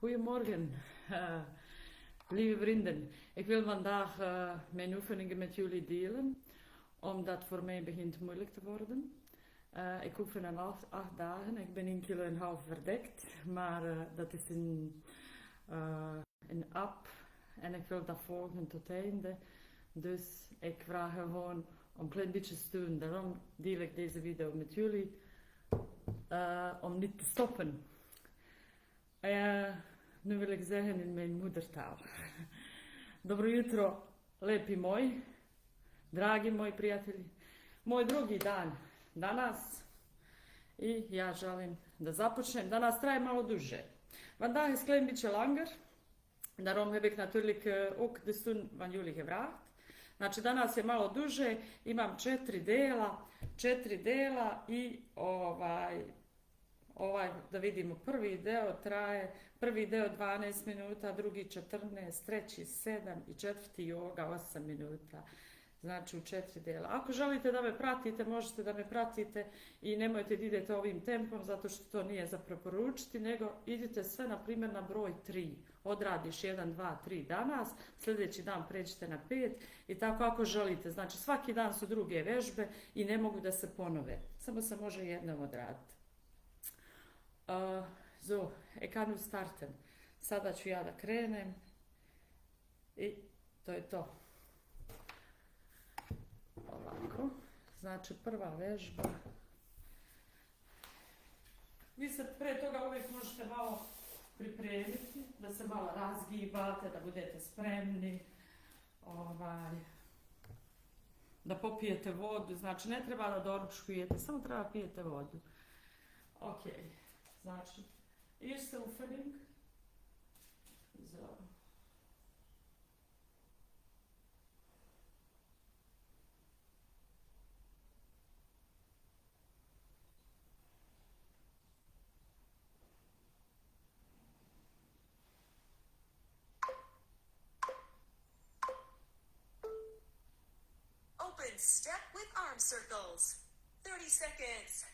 Goedemorgen, lieve vrienden. Ik wil vandaag mijn oefeningen met jullie delen, omdat het voor mij begint moeilijk te worden. Ik oefen al 8 dagen, ik ben 1,5 kilo verdekt, maar dat is een app en ik wil dat volgen tot het einde. Dus ik vraag gewoon om een klein beetje steun, daarom deel ik deze video met jullie, om niet te stoppen. Nu wil ik zeggen in mijn moedertaal. Dobro jutro, lepi moj, dragi moji prijatelji. Moj drugi dan danas i ja želim da započnem. Danas traje malo duže. Vandaag is klein beetje langer. Daarom heb ik natuurlijk ook de steun van jullie gevraagd. Znači danas je malo duže, imam 4 dela i da vidimo, prvi deo 12 minuta, drugi 14, treći 7 i četvrti yoga 8 minuta. Znači u 4 dela. Ako želite da me pratite, možete da me pratite i nemojte da idete ovim tempom zato što to nije za preporučiti, nego idite sve na primjer na broj 3. Odradiš 1, 2, 3 danas, sljedeći dan pređite na 5 i tako ako želite. Znači svaki dan su druge vežbe i ne mogu da se ponove. Samo se može jednom odraditi. Zo, ik ga nu starten. Sada ću ja da krenem i to je to. Ovako, znači prva vežba. Vi se pre toga uvijek možete malo pripremiti, da se malo razgibate, da budete spremni, da popijete vodu, znači ne treba da doručkujete, samo treba pijete vodu. Ok, znači, eerste oefening. Zo. Open step with arm circles. 30 seconds.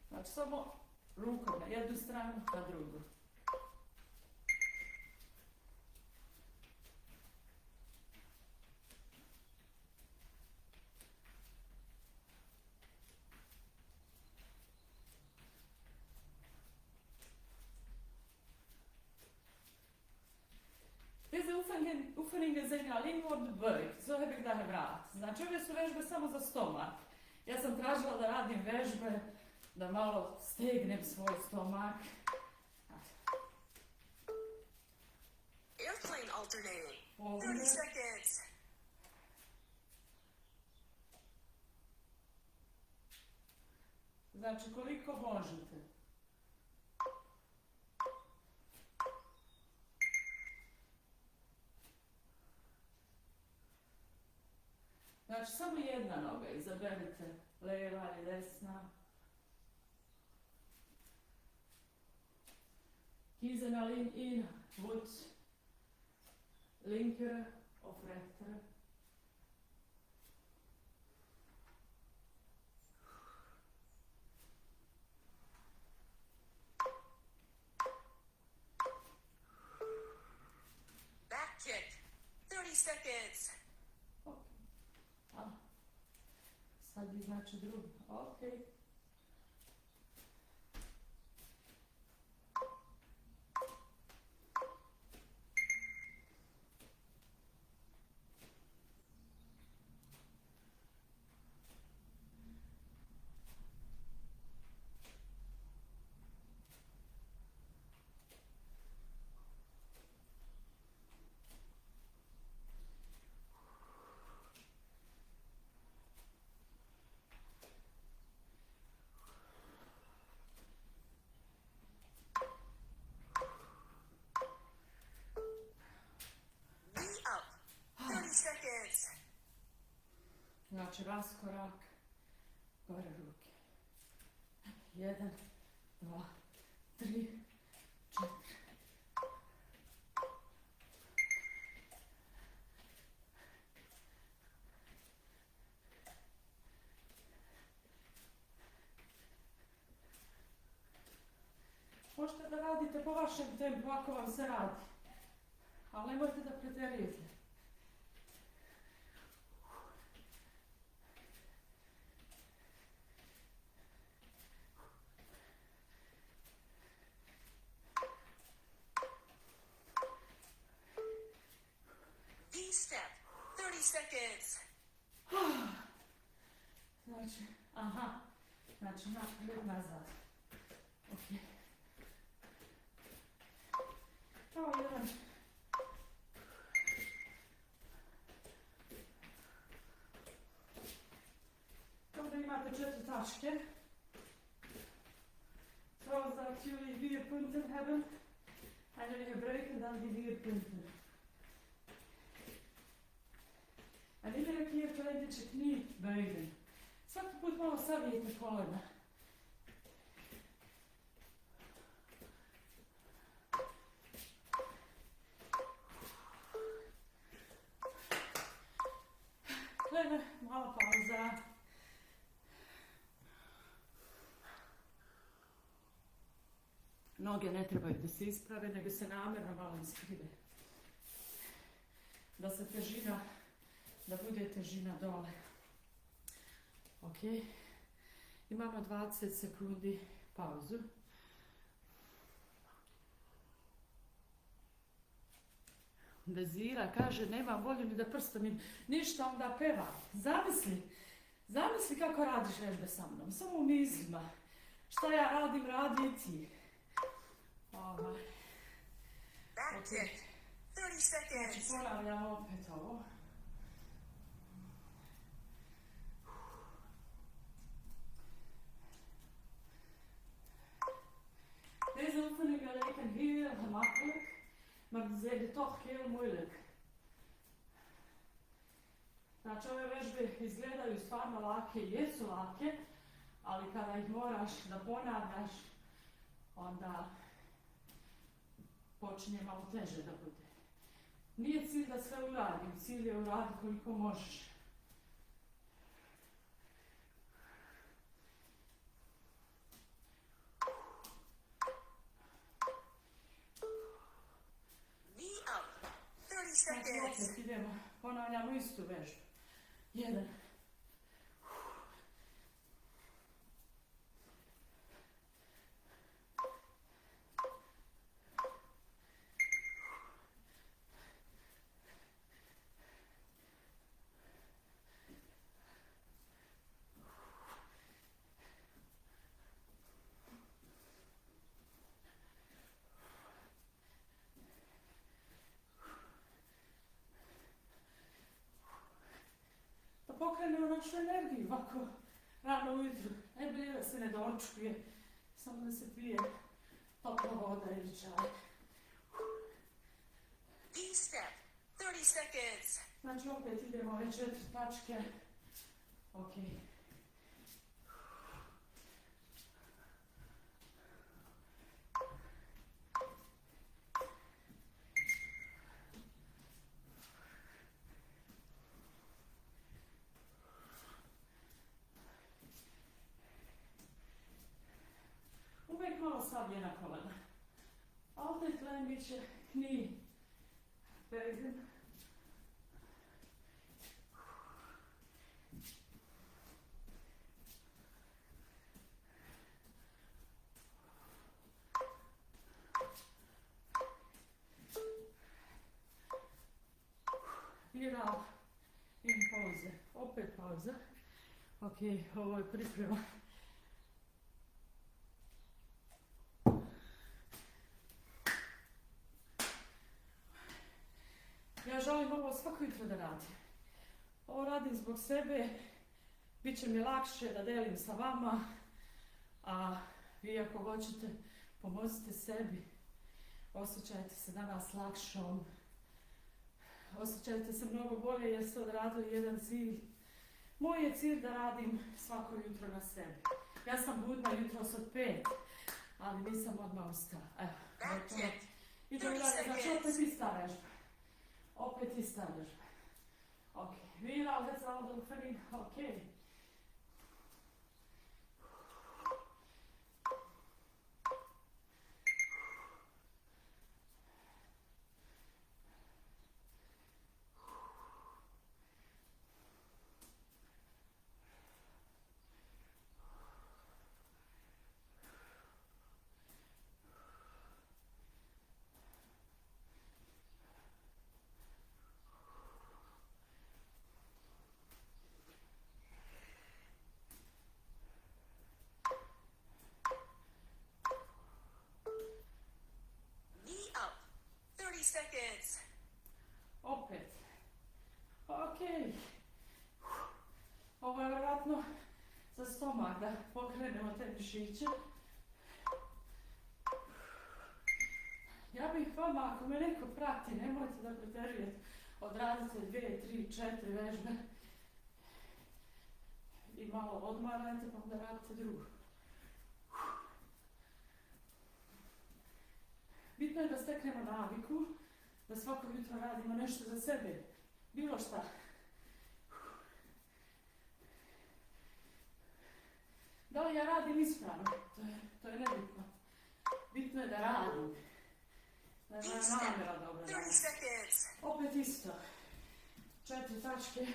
Znači samo rukom na jednu stranu, na drugu. Deze oefeningen zijn alleen voor de buik, zo heb ik dat gebracht. Znači ove su vežbe samo za stomak. Ja sam tražila da radim vežbe da malo stegnem svoj stomak. Airplane alternating. 30 seconds. Znači koliko možete. Znači samo jedna noga, izaberite leva ili desna. Kiezen alleen één voet, linker of rechter. Back kick. 30 seconds. Sad bi znači drugi. Ok. Znači raskorak, gore ruke. 1, 2, 3, 4. Možete da radite po vašem tempu ako vam se radi. Ali nemojte da pretjerujete. V-step, 30 seconds. Znači, znači naprijed, nazad. Ok. Kao jedan. Kao da imate 4 tačke. Zoals dat jullie 4 punten hebben. En jullie gebruiken dan die 4 punten. En iedere keer een klein beetje knie buigen. Svaki put malo savijete kolena. Kleve, mala pauza. Noge ne trebaju da se isprave, nego se namjerno malo iskrive. Da se težina, da bude težina dole. Ok. Imamo 20 sekundi pauzu. Vezira kaže nemam volju ni da prstom ništa, onda peva. Zamisli kako radiš vežbe sa mnom. Samo u mislima. Šta ja radim, radi i ti. Back kick, 30 seconds. Ponavljam opet ovo. Deze oefeningen lijken heel gemakkelijk, maar ze zijn toch heel moeilijk. Znači ove vežbe izgledaju stvarno lake i jesu lake, ali kada ih moraš da ponavljaš, onda počinje malo teže da bude. Nije cilj da sve uradim, cilj je uradi koliko možeš. Znači opet idemo, ponavljamo istu vežbu. 1. Pokrenemo našu energiju ovako rano ujutru. Najbolje da se ne dočkuje, samo da se pije topla voda ili čaj. V-step, 30 seconds. Znači opet idemo ove 4 tačke. Ok. Uvijek malo savijena kolena. Altijd klein beetje knie buigen. Viral in pauze. Opet pauza. Ok, ovo je priprema. Ja želim ovo svako jutro da radim. Ovo radim zbog sebe, bit će mi lakše da delim sa vama, a vi ako hoćete pomozite sebi, osjećajte se danas lakšom, osjećajte se mnogo bolje jer ste odradili jedan cilj. Moj je cilj da radim svako jutro na sebi. Ja sam budna jutros od 5, ali nisam odmah ustala. Evo, to je. Idemo dalje, znači opet ista vežba. Opet ista vežba. Ok, viral, hetzelfde oefening, ok. seconds. Opet. Ok. Ovo je vjerojatno za stomak da pokrenemo te mišiće. Ja bih vama, ako me neko prati, nemojte da preterujete, odradite 2, 3, 4 vežbe i malo odmarajte pa onda radite drugo. Bitno je da steknemo naviku, da svako jutro radimo nešto za sebe, bilo šta. Da li ja radim ispravno? To je nebitno. Bitno je da radim. Da je moja namjera dobra. 30 seconds. Opet isto. 4 tačke.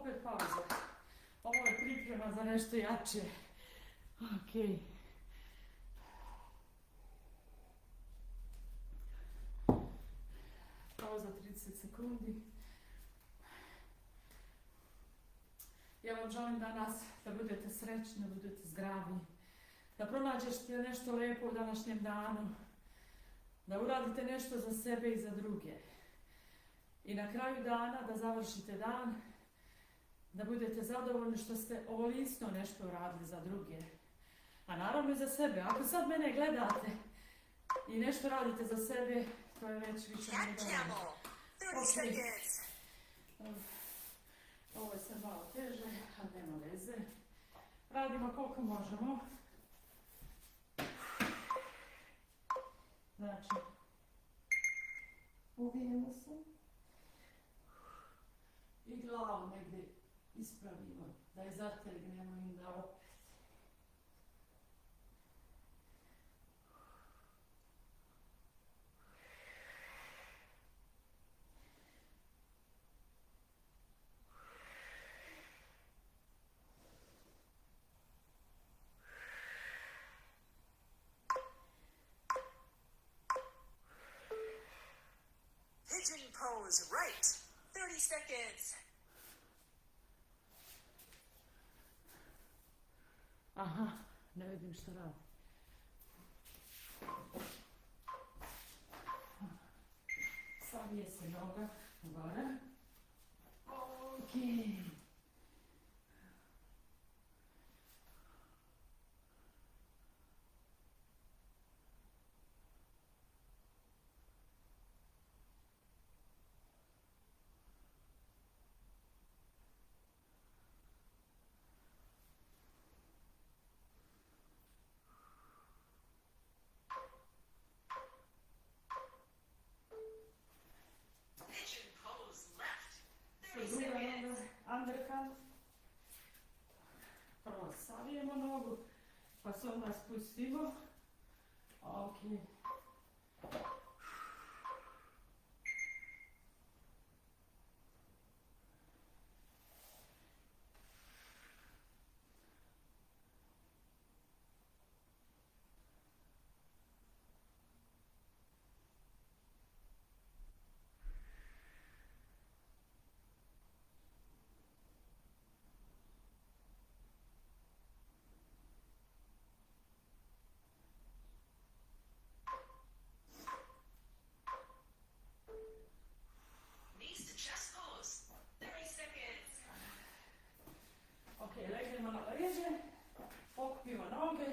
Opet pauza. Ovo je priprema za nešto jače. Ok. Pauza 30 sekundi. Ja vam želim danas da budete srećni, da budete zdravi, da pronađete nešto lijepo u današnjem danu, da uradite nešto za sebe i za druge. I na kraju dana da završite dan, da budete zadovoljni što ste ovo isto nešto uradili za druge. A naravno i za sebe. Ako sad mene gledate i nešto radite za sebe, to je već više Cat nego camel. 30 Ok. seconds. Ovo je sad malo teže, ali nema veze. Radimo koliko možemo. Znači, uvijemo se i glavu negdje ispravimo, da je zategnemo i da opet. Pigeon pose right. 30 seconds. Aha, ne vidim što radi. Savije se noga gore. Ok. Pigeon pose left. Sa 30 druga seconds. noga, undercut. Prvo savijemo nogu, pa se onda spustimo. Ok. Knees to chest pose. 30 seconds. Ok, legnemo na leđe, pokupimo noge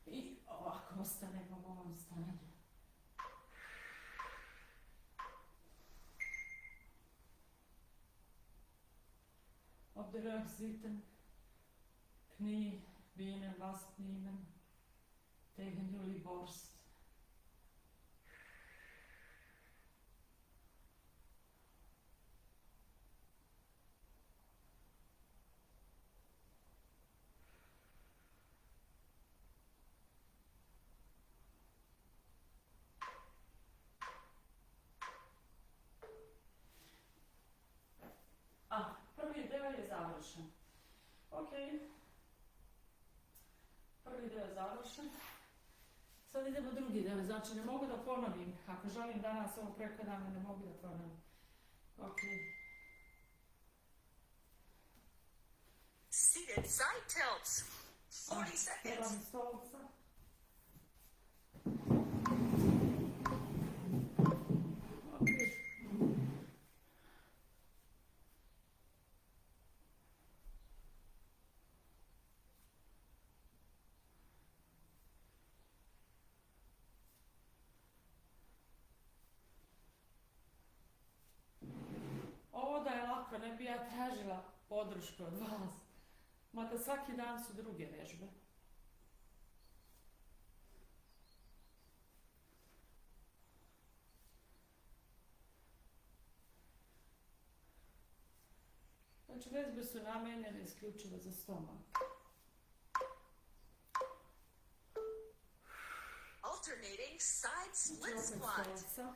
i ovako ostanemo u ovom stanju. Op de rug zitten, knie, benen vastnemen tegen jullie borst. završen. Ok. Prvi dio je završen. Sad idemo drugi dio, znači ne mogu da ponovim. Ako želim danas ovo preko dana, ne mogu da ponovim. Ok. Seated side tilts. 40 Treba seconds. mi stolica. Ok. Ovo da je lako, ne bi ja tražila podršku od vas. Mada svaki dan su druge vježbe. Znači vježbe su namijenjene isključivo za stomak. Alternating side split Znači opet squat. stolica.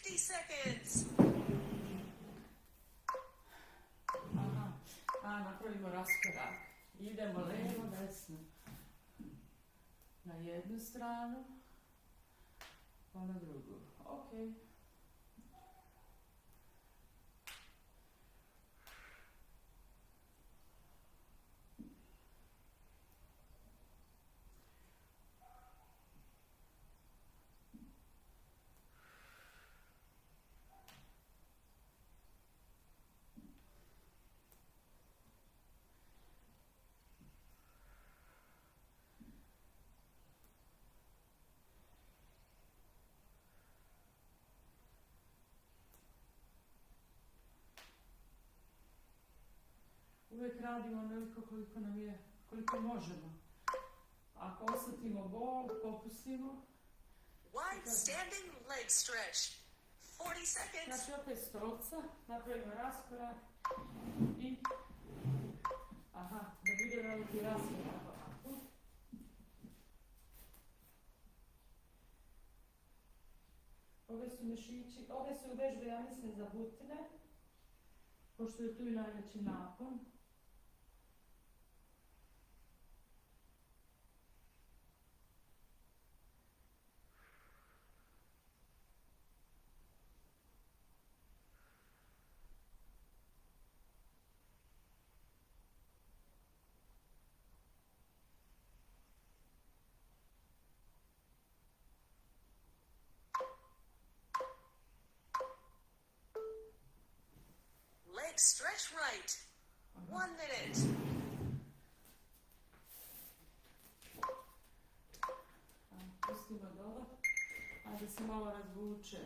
50 seconds. Aha. Napravimo raskorak. Idemo lijevo, desno. Na jednu stranu, pa na drugu. Ok. Uvijek radimo onoliko koliko nam je, koliko možemo. Ako osjetimo bol, popustimo. Wide standing leg stretch. 40 seconds. Znači opet stolca, napravimo raskorak i... Aha, da bude veliki raskorak ovako. Ove su mišići, ove su vežbe, ja mislim, za butine, pošto je tu i najveći napon. Leg stretch right. 1 minute. Pustimo dole. Ajde se malo razvuče.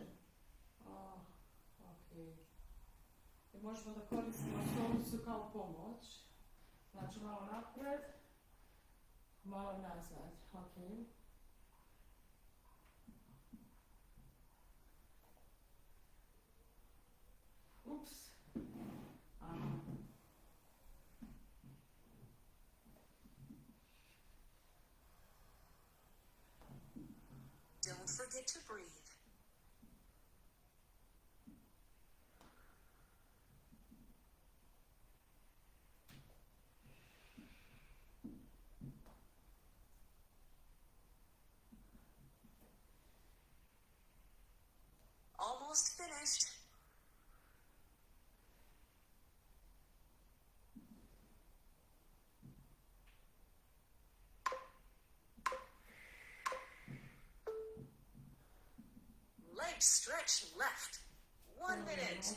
Ok. I možemo da koristimo stolicu kao pomoć. Znači malo napred, malo nazad. Ok. Ups. Aha. Don't forget to breathe. Almost finished. Leg stretch left. 1 minute.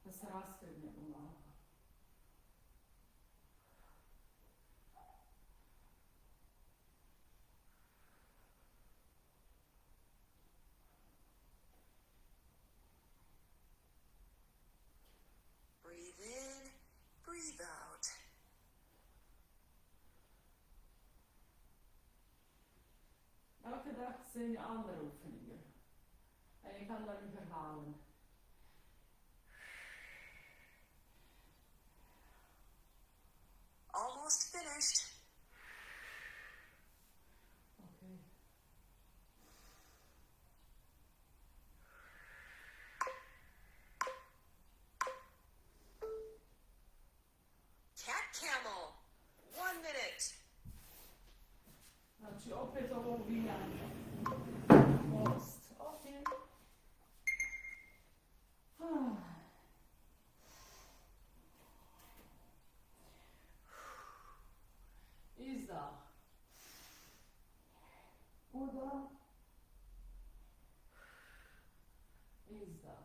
Da se rastegnemo malo. Breathe in, breathe out. Elke dag zijn je andere oefeningen. En je kan daarin herhalen. almost finished. Okay. Cat camel. 1 minute. Znači, opet ovo uvijanje. Most. Ok. Izdah. Udah. Izdah.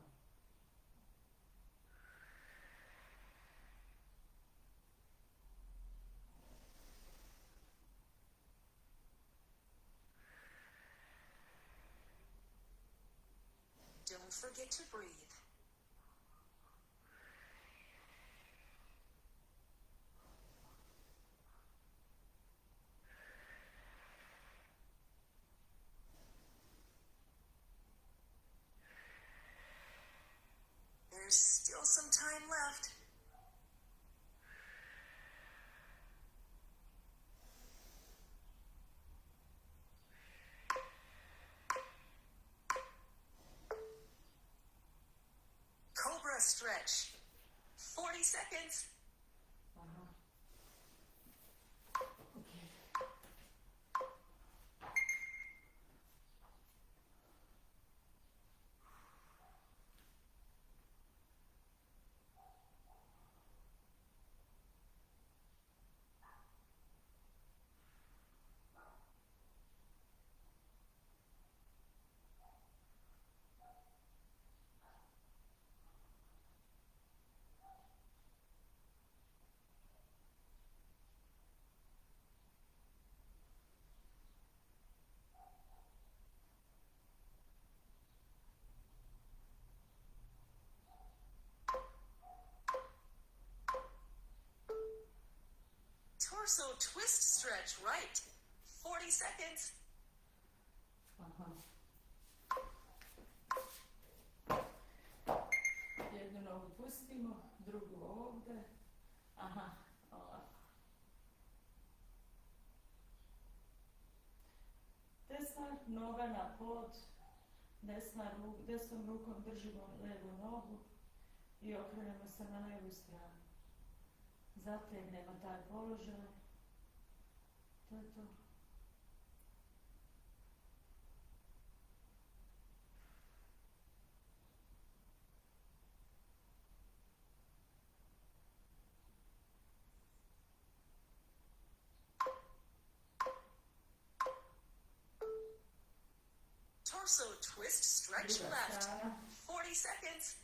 Don't forget to breathe. There's still some time left. Cobra stretch. 40 seconds. Aha. Ok. Torso twist stretch right. 40 seconds. Aha. Jednu nogu pustimo, drugu ovdje. Aha, ovako. Desna noga na pod, desnom rukom držimo lijevu nogu i okrenemo se na lijevu stranu. Zategnemo taj položaj. To je to. Torso twist stretch Druga left. strana. 40 seconds.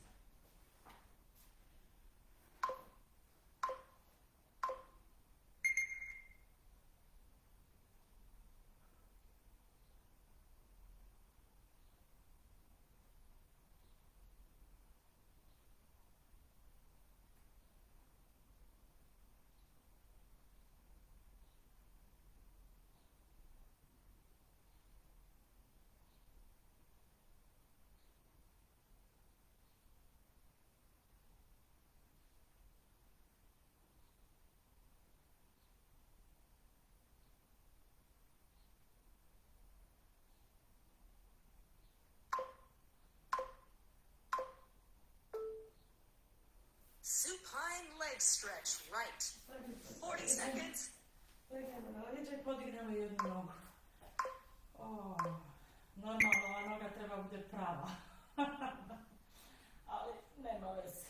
Supine leg stretch right. 40 seconds. Legnemo na leđa i podignemo jednu nogu. Normalno ova noga treba bude prava. Ali nema veze.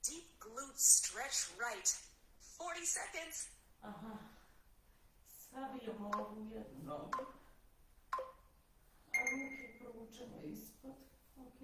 Deep glute stretch right. 40 seconds. Aha. Stavimo ovu jednu nogu. A ruke provučemo ispod. Ok.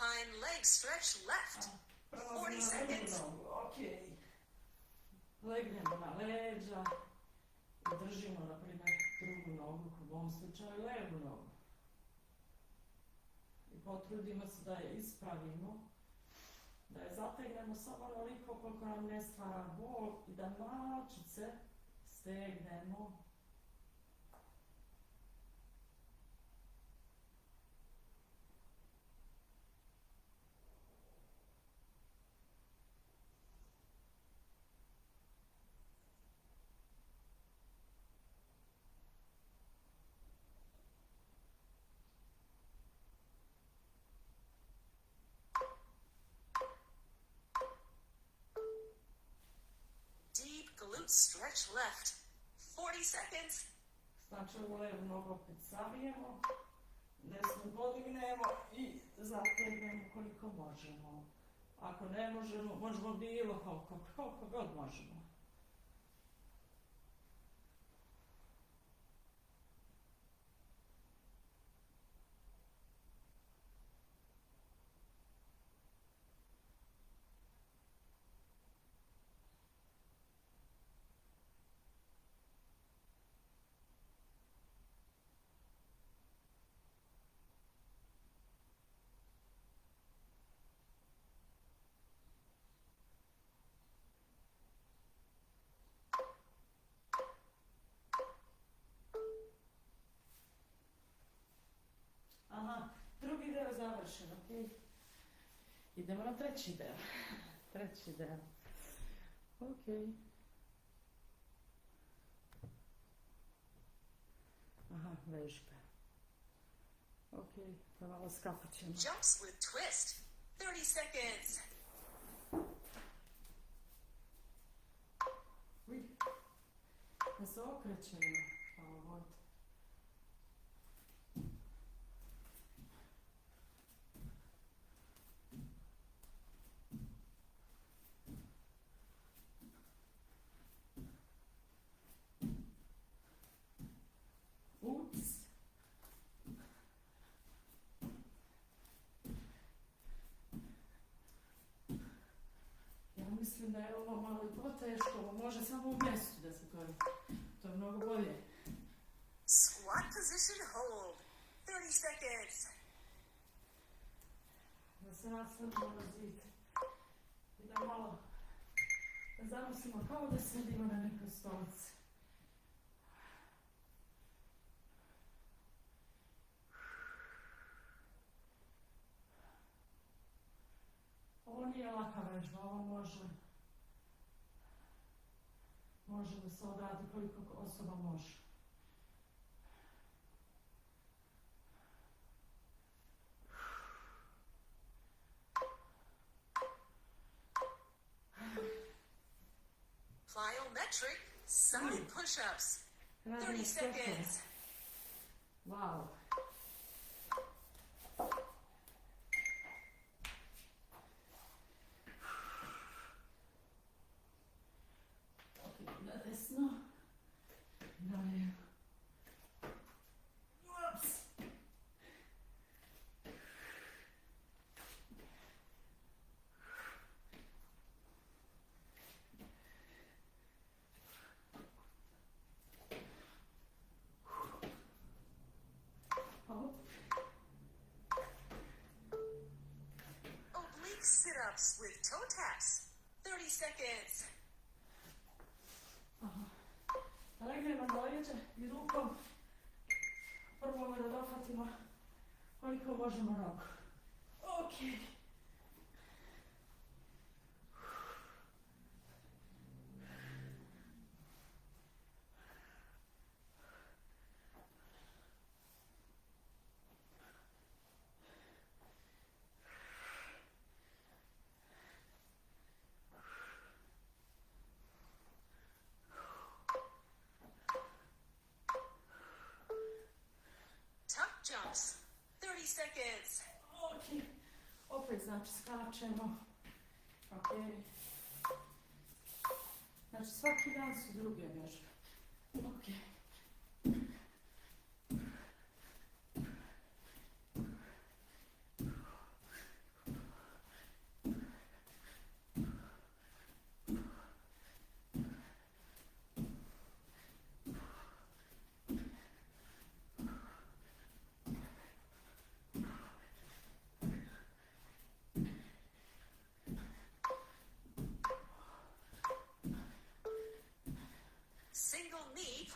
Supine leg stretch left. 40 seconds. Ok. Legnemo na leđa i držimo, na primjer, drugu nogu, u ovom slučaju levu nogu. I potrudimo se da je ispravimo, da je zategnemo samo onoliko koliko nam ne stvara bol i da malčice stegnemo. Deep glute stretch left. 40 seconds. Znači ovu levu nogu opet savijemo, desnu podignemo i zategnemo koliko možemo. Ako ne možemo, možemo bilo koliko god možemo. Aha, drugi deo završen, ok? Idemo na treći deo. Treći deo. Ok. Aha, vežbe. Ok, to malo skapat ćemo. Jumps with twist. 30 seconds. Uj. Da se okrećemo. Hvala vod. Ups. Ja mislim da je ovo malo i poteško, ovo može samo u mjestu da se koristi. To je mnogo bolje. Squat position hold. 30 seconds. Da se nastavimo na zid. I da malo da zamislimo kao da sedimo na nekoj stolici. Ovo nije laka vežba, ovo može da se odradi koliko osoba može. Plyometric side push-ups. 30 seconds. Wow. Ok, na desno. Na lijevo. Ups. Hop. Oblique sit-ups with toe taps. 30 seconds. Aha. Legnemo na leđe i rukom prvo da dohvatimo koliko možemo nogu. Ok. Tuck jumps. 30 seconds. Ok. Opet znači skačemo. Ok. Znači svaki dan su druge vežbe. Ok.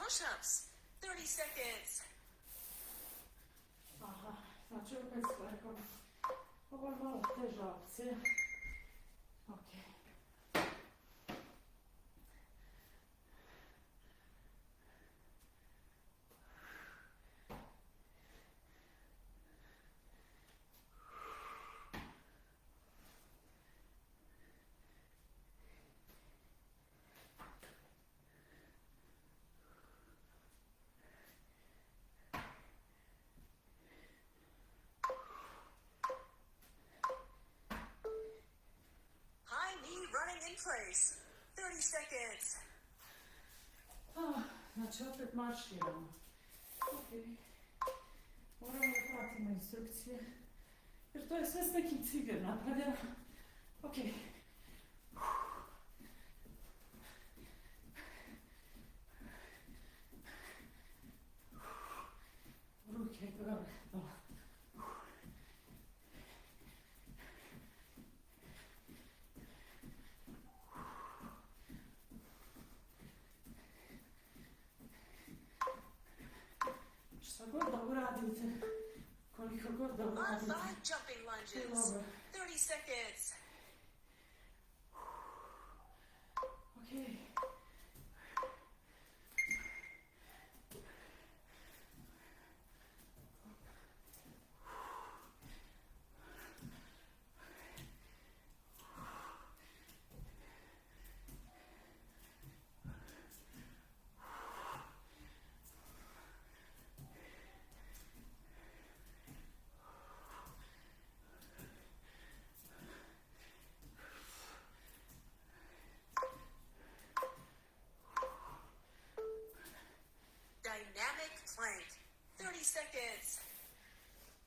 push-ups. 30 seconds. Aha, znači opet sklepom. Ovo je malo teža opcija. Ok. High knee running in place. 30 seconds. Znači opet marširamo. Ok. Moramo da pratimo instrukcije. Jer to je sve s nekim ciljem napravljeno. Ok. Ruke gore, dole. Šta god da uradite, koliko god da uradite, Modified jumping lunges. 30 seconds. ok. Dynamic plank. 30 seconds.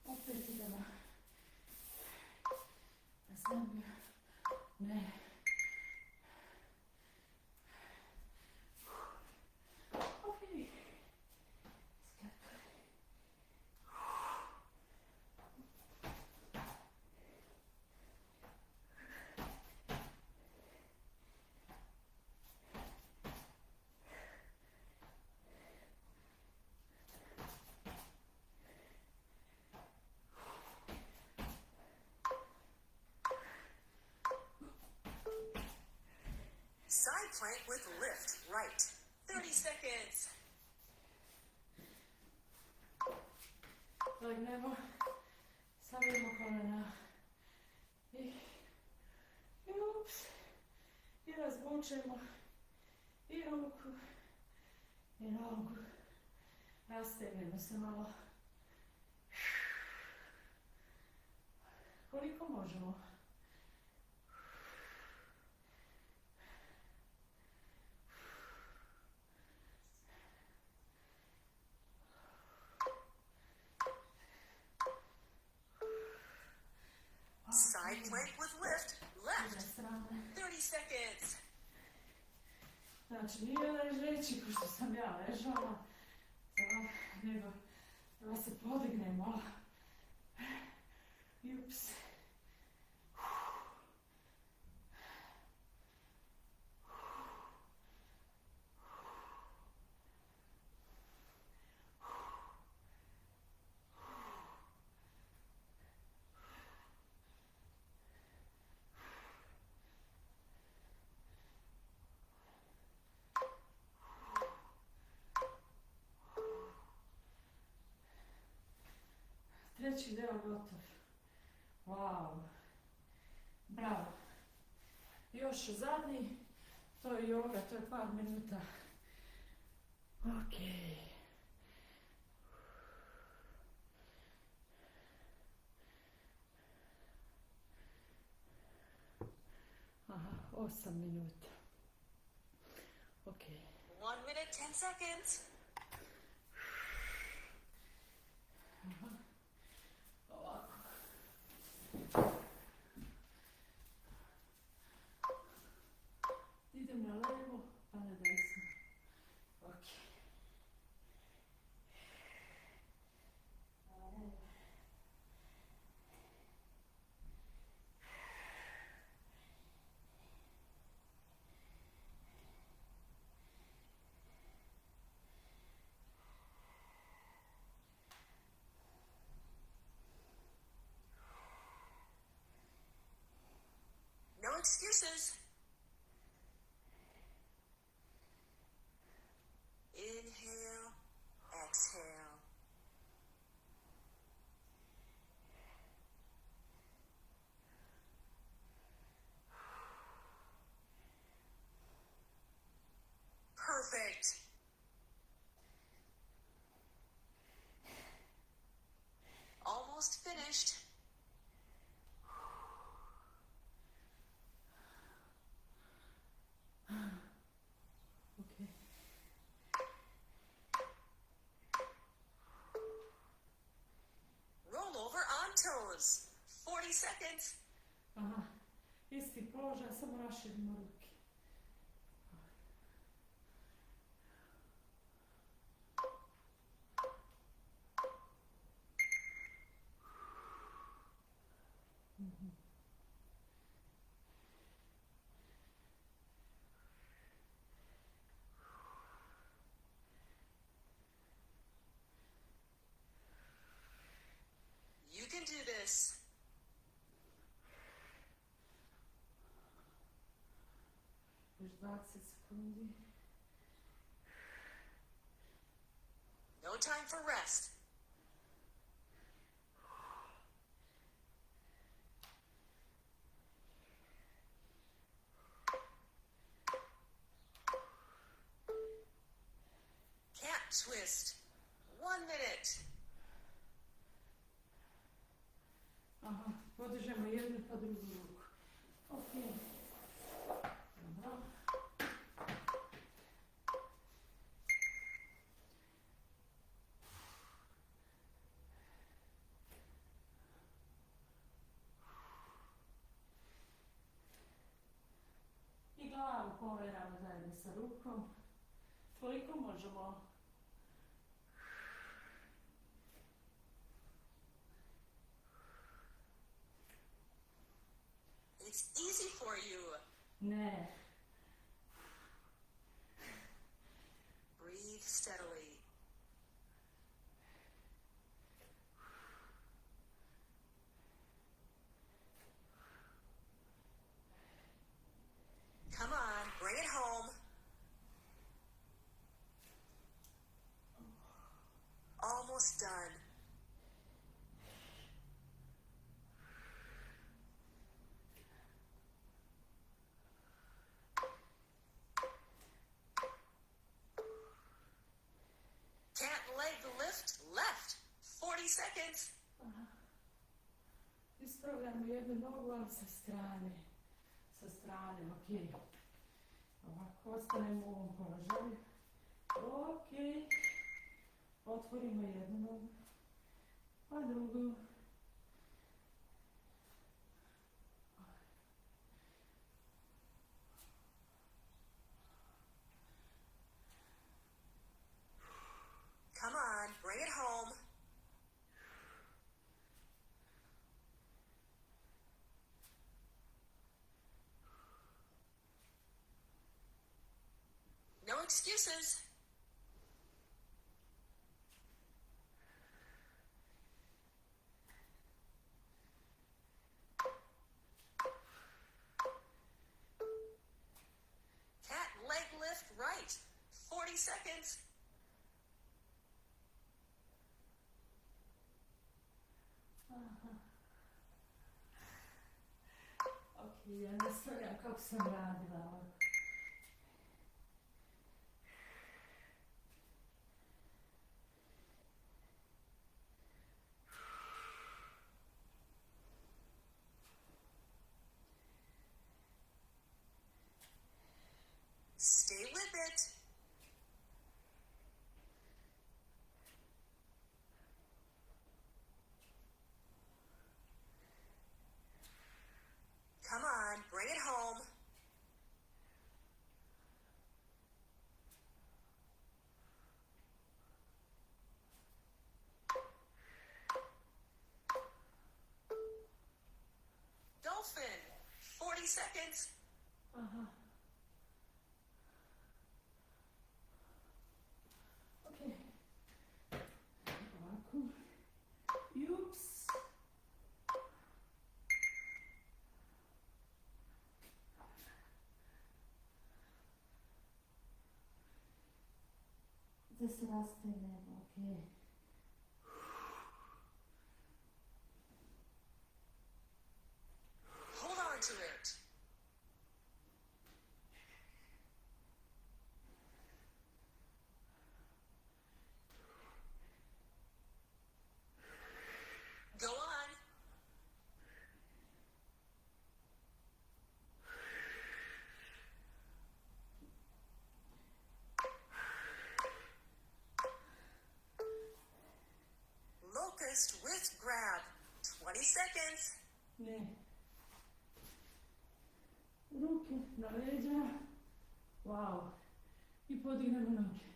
Opet idemo na zemlju. Ne. Ok. Skakaj. Side plank with lift. Right. 30 seconds. Legnemo, stavimo kolena i ups, i razvučemo i ruku i nogu, rastegnemo se malo, koliko možemo. Side plank with lift. Left. Druga strana. 30 seconds. Znači, nije ležeći ko što sam ja ležala, nego da se podignemo. I ups. Treći deo gotov. Wow. Bravo. Još zadnji. To je yoga, to je par minuta. Ok. Aha, 8 minuta. Ok. 1 minute, 10 seconds. Ovako. Idem na levo, pa na desno. Ok. excuses. Inhale, exhale. Perfect. Almost finished. Okay. Roll over on toes. 40 seconds. Aha, isti položaj, samo raširimo ruke. You can do this. Još 20 sekundi. No time for rest. Cat twist. 1 minute. Aha, podižemo jednu pa drugu ruku. Ok. Dobro. I glavu pomeramo zajedno sa rukom. Koliko možemo. It's easy for you. Ne. Breathe steadily. Come on, bring it home. Almost done. Cat leg lift left. 40 seconds. Aha. Ispravljamo jednu nogu, ali sa strane. Sa strane, ok. Ovako, ostanemo u ovom položaju. Ok. Otvorimo jednu nogu, pa drugu. Come on, bring it home. No excuses. Cat leg lift right. 40 seconds. Aha. Ok, ja nastavljam kako sam radila ovako. Stay with it. Come on, bring it home. Dolphin. 40 seconds. Aha. Ok. Ovako. Ups. da se rastegnemo, ok. Hold on to it. Go on. Locust with grab. 20 seconds. Ne. Ruke na leđa. Wow. I podignemo noge.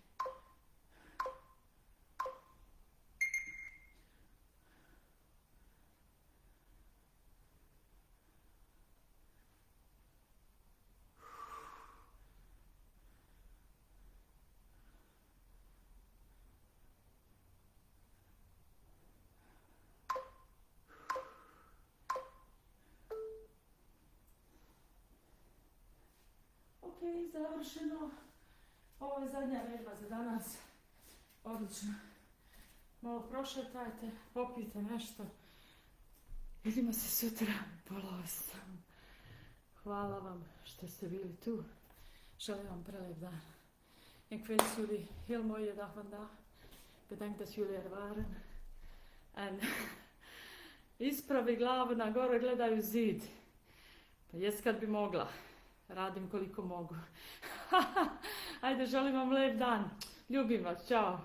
Ok, završeno. Ovo je zadnja vežba za danas. Odlično. Malo prošetajte, popijte nešto. Vidimo se sutra, pola 8. Hvala vam što ste bili tu. Želim vam prelep dan. Ik wens jullie heel mooie dag vandaag. Bedankt dat jullie er waren. En ispravi glavu na gore, gledaju zid. Pa jes kad bi mogla. Radim koliko mogu. Ajde, želim vam lep dan. Ljubim vas, čao.